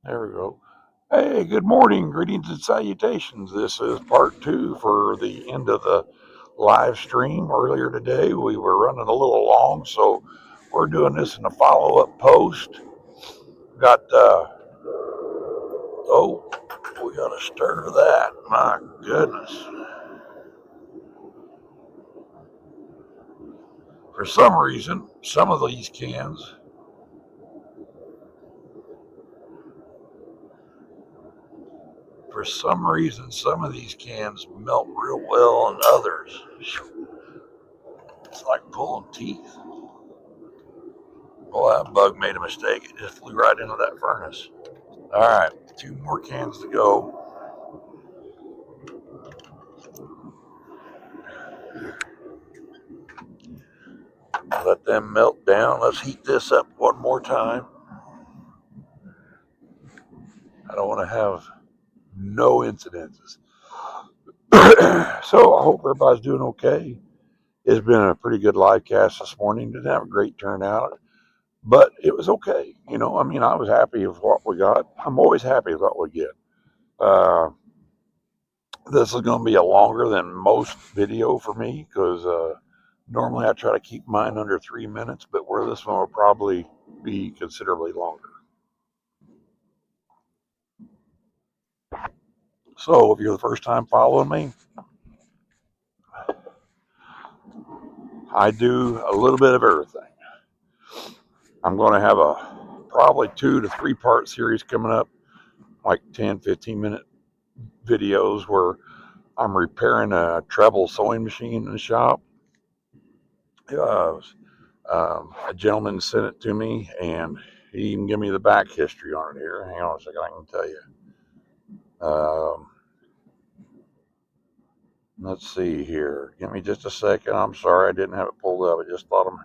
There we go. Hey, good morning, greetings and salutations. This is part two for the end of the live stream. Earlier today, we were running a little long, so we're doing this in a follow up post. Got, oh, we got to stir that. My goodness. For some reason, some of these cans, some of these cans melt real well and others, it's like pulling teeth. Boy, that bug made a mistake. It just flew right into that furnace. All right, two more cans to go. Let them melt down. Let's heat this up one more time. I don't want to have no incidences. So I hope everybody's doing okay. It's been a pretty good live cast this morning. Didn't have a great turnout, but it was okay. I mean, I was happy with what we got. I'm always happy with what we get. Uh, this is going to be a longer than most video for me because normally I try to keep mine under 3 minutes, but where this one will probably be considerably longer. So if you're the first time following me, I do a little bit of everything. I'm going to have a probably 2 to 3 part series coming up, like 10-15 minute videos where I'm repairing a treble sewing machine in the shop. A gentleman sent it to me, and he even gave me the back history on it here. Hang on a second, I can tell you. Let's see here. Give me just a second. I'm sorry I didn't have it pulled up. I just thought I'm.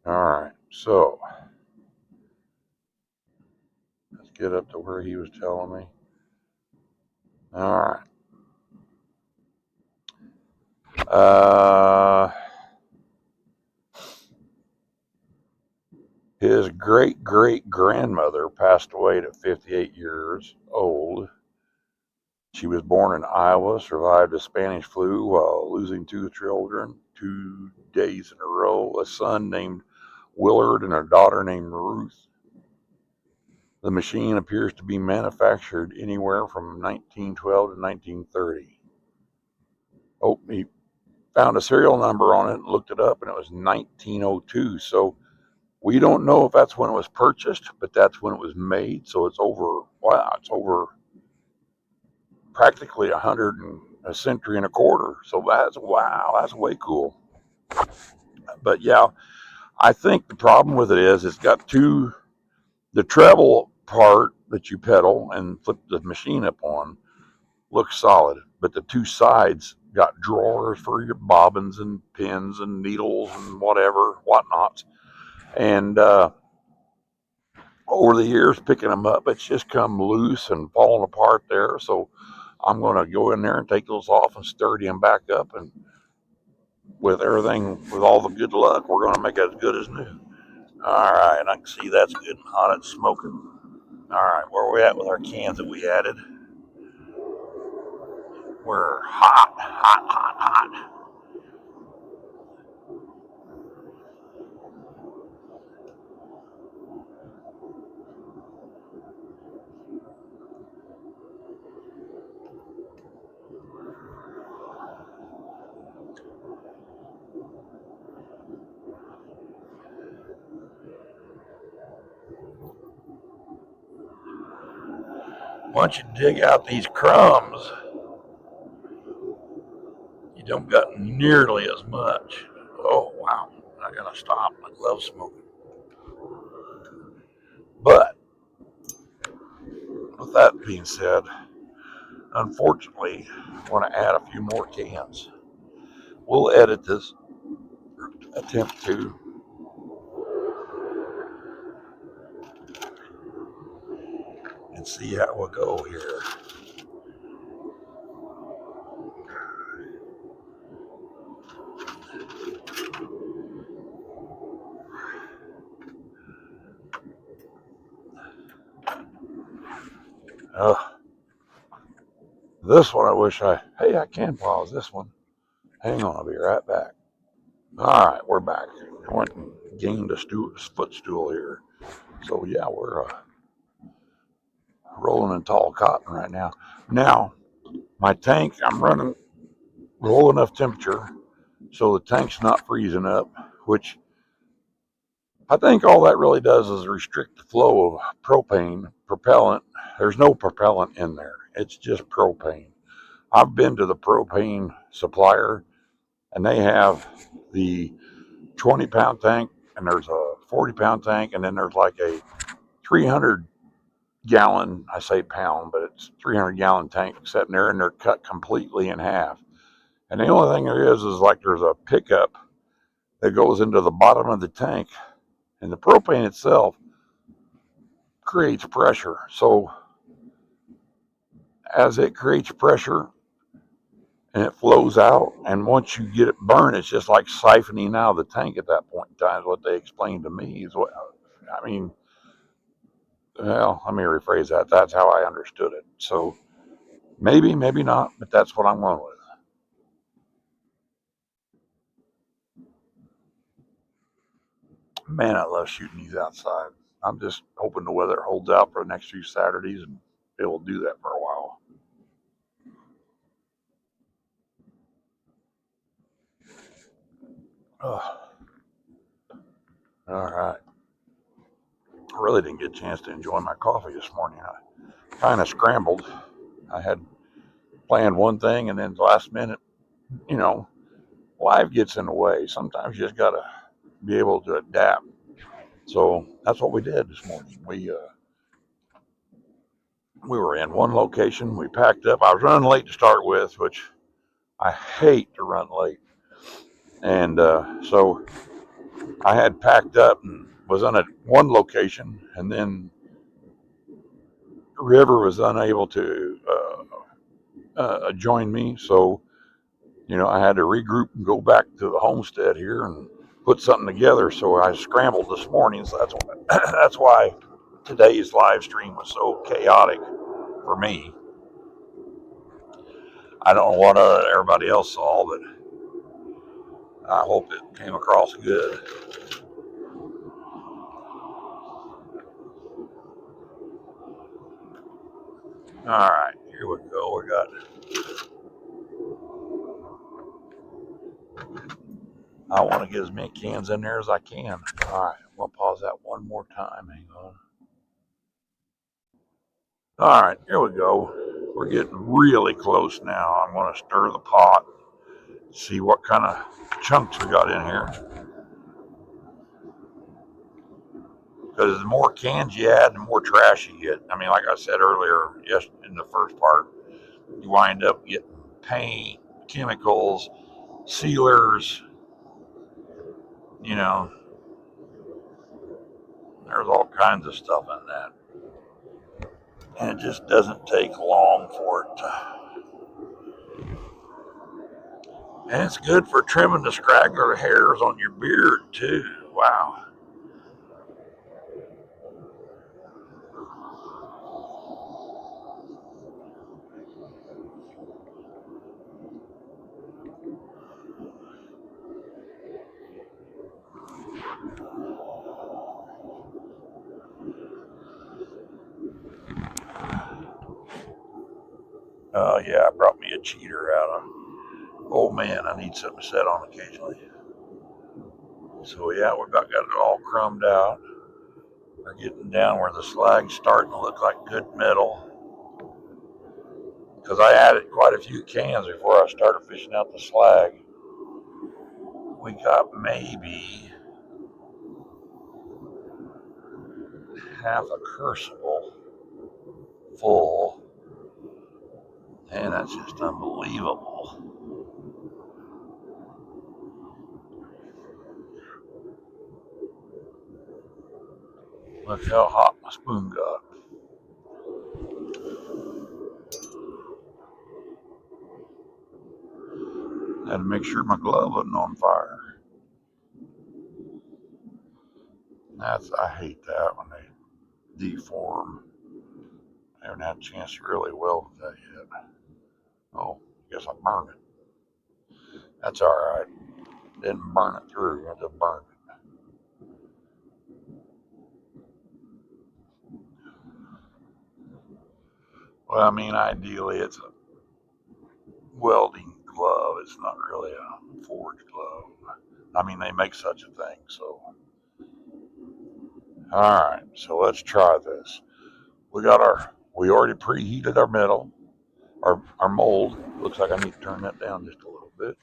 All right. So let's get up to where he was telling me. All right. His great great grandmother passed away at 58 years old. She was born in Iowa, survived a Spanish flu while losing 2 children 2 days in a row, a son named Willard and a daughter named Ruth. The machine appears to be manufactured anywhere from 1912 to 1930. Oh, he found a serial number on it and looked it up, and it was 1902. So we don't know if that's when it was purchased, but that's when it was made. So it's over, wow, it's over practically a century and a quarter. So that's way cool. But yeah, I think the problem with it is it's got the treble part that you pedal and flip the machine up on looks solid, but the two sides got drawers for your bobbins and pins and needles and whatnots. And over the years, picking them up, it's just come loose and falling apart there. So I'm going to go in there and take those off and sturdy them back up. And with all the good luck, we're going to make it as good as new. All right, I can see that's good and hot. It's smoking. All right, where are we at with our cans that we added? We're hot, hot, hot, hot. Once you dig out these crumbs, you don't got nearly as much. Oh, wow. I gotta stop. I love smoking. But with that being said, unfortunately, I want to add a few more cans. We'll edit this, attempt to, and see how we'll go here. This one I wish hey, I can pause this one. Hang on, I'll be right back. All right, we're back. I went and gained a footstool here. So yeah, we're rolling in tall cotton right now. Now, my tank, I'm running low enough temperature so the tank's not freezing up, which I think all that really does is restrict the flow of propane, propellant. There's no propellant in there. It's just propane. I've been to the propane supplier and they have the 20-pound tank and there's a 40-pound tank and then there's like a 300 gallon, I say pound, but it's 300-gallon tank sitting there and they're cut completely in half. And the only thing there is like there's a pickup that goes into the bottom of the tank and the propane itself creates pressure. So as it creates pressure and it flows out, and once you get it burned, it's just like siphoning out of the tank at that point in time, is what they explained to me. Is what I mean. Well, let me rephrase that. That's how I understood it. So maybe, maybe not, but that's what I'm going with. Man, I love shooting these outside. I'm just hoping the weather holds out for the next few Saturdays and be able to do that for a while. Oh, all right. I really didn't get a chance to enjoy my coffee this morning. I kind of scrambled. I had planned one thing and then last minute, you know, life gets in the way. Sometimes you just got to be able to adapt. So that's what we did this morning. We were in one location. We packed up. I was running late to start with, which I hate to run late. And so I had packed up and was on one location, and then River was unable to join me. So I had to regroup and go back to the homestead here and put something together. So I scrambled this morning. So that's why today's live stream was so chaotic for me. I don't know what everybody else saw, but I hope it came across good. All right, here we go. I want to get as many cans in there as I can. All right, I'm going to pause that one more time. Hang on. All right, here we go. We're getting really close now. I'm going to stir the pot, see what kind of chunks we got in here. Because the more cans you add, the more trash you get. I mean, like I said earlier, yes, in the first part, you wind up getting paint, chemicals, sealers. You know, there's all kinds of stuff in that. And it just doesn't take long for it to. And it's good for trimming the scraggler hairs on your beard, too. Wow. Oh, yeah, I brought me a cheater out. Oh, man, I need something to set on occasionally. So, yeah, we got it all crumbed out. We're getting down where the slag's starting to look like good metal. Because I added quite a few cans before I started fishing out the slag. We got maybe half a crucible full. And that's just unbelievable. Look how hot my spoon got. Had to make sure my glove wasn't on fire. I hate that when they deform. I haven't had a chance to really weld that yet. Oh, I guess I burned it. That's alright. Didn't burn it through, I just burned it. Well, I mean, ideally it's a welding glove. It's not really a forge glove. I mean, they make such a thing, so. Alright, so let's try this. We already preheated our metal, our mold. Looks like I need to turn that down just a little bit.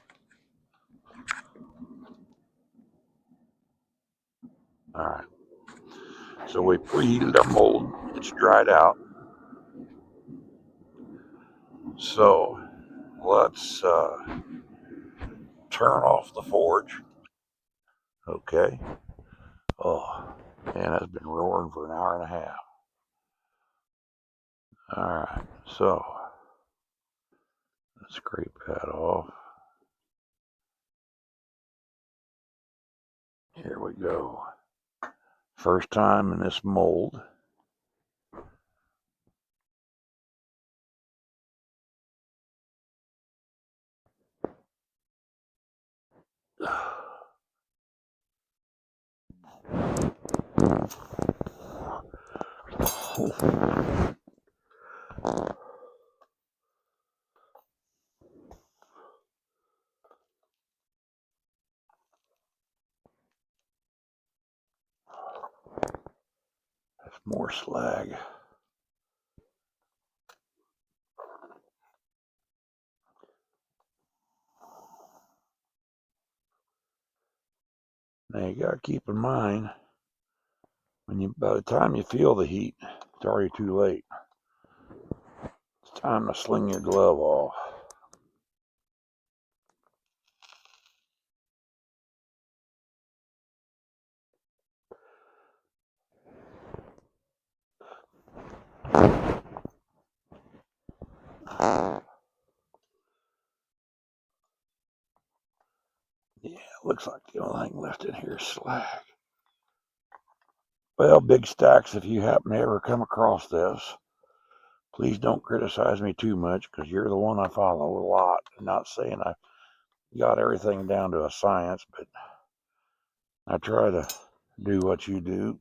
Alright, so we preheated our mold. It's dried out. So let's turn off the forge. Okay. Oh, man, that's been roaring for an hour and a half. Alright, so let's scrape that off. Here we go. First time in this mold. That's more slag. Now you gotta keep in mind, by the time you feel the heat, it's already too late. It's time to sling your glove off. Yeah, looks like the only thing left in here is slag. Well, big stacks, if you happen to ever come across this, please don't criticize me too much, because you're the one I follow a lot. I'm not saying I got everything down to a science, but I try to do what you do.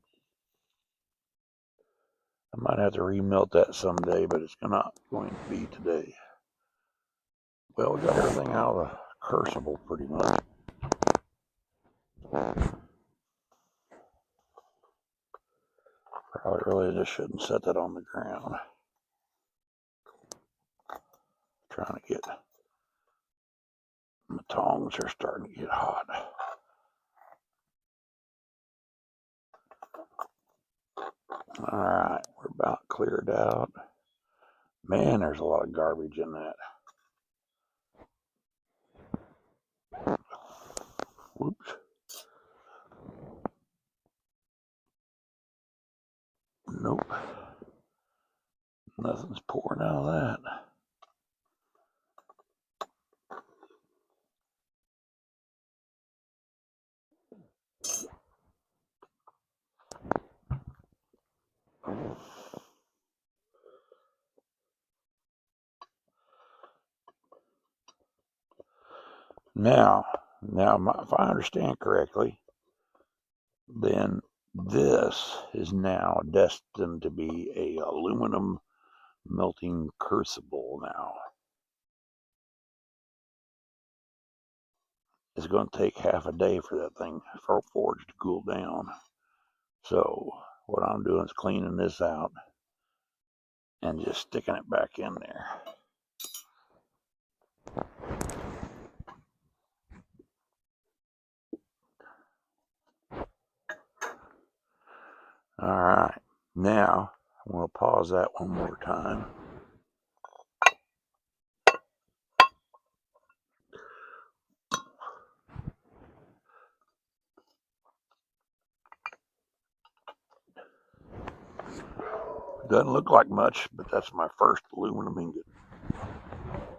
I might have to remelt that someday, but it's not going to be today. Well, we got everything out of the crucible pretty much. Probably really just shouldn't set that on the ground. Trying to get, my tongs are starting to get hot. Alright, we're about cleared out. Man, there's a lot of garbage in that. Whoops. Nope. Nothing's pouring out of that. Now, if I understand correctly, then this is now destined to be a aluminum melting crucible now. It's going to take half a day for that thing, for forge to cool down. So what I'm doing is cleaning this out and just sticking it back in there. All right, now I'm going to pause that one more time. Doesn't look like much, but that's my first aluminum ingot,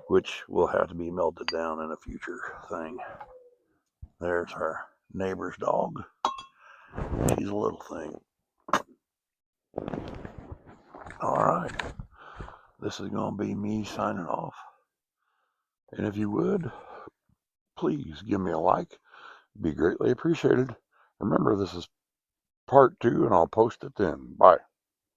which will have to be melted down in a future thing. There's our neighbor's dog. She's a little thing. All right. this is going to be me signing off. And if you would, please give me a like. It'd be greatly appreciated. Remember, this is part 2, and I'll post it then. Bye.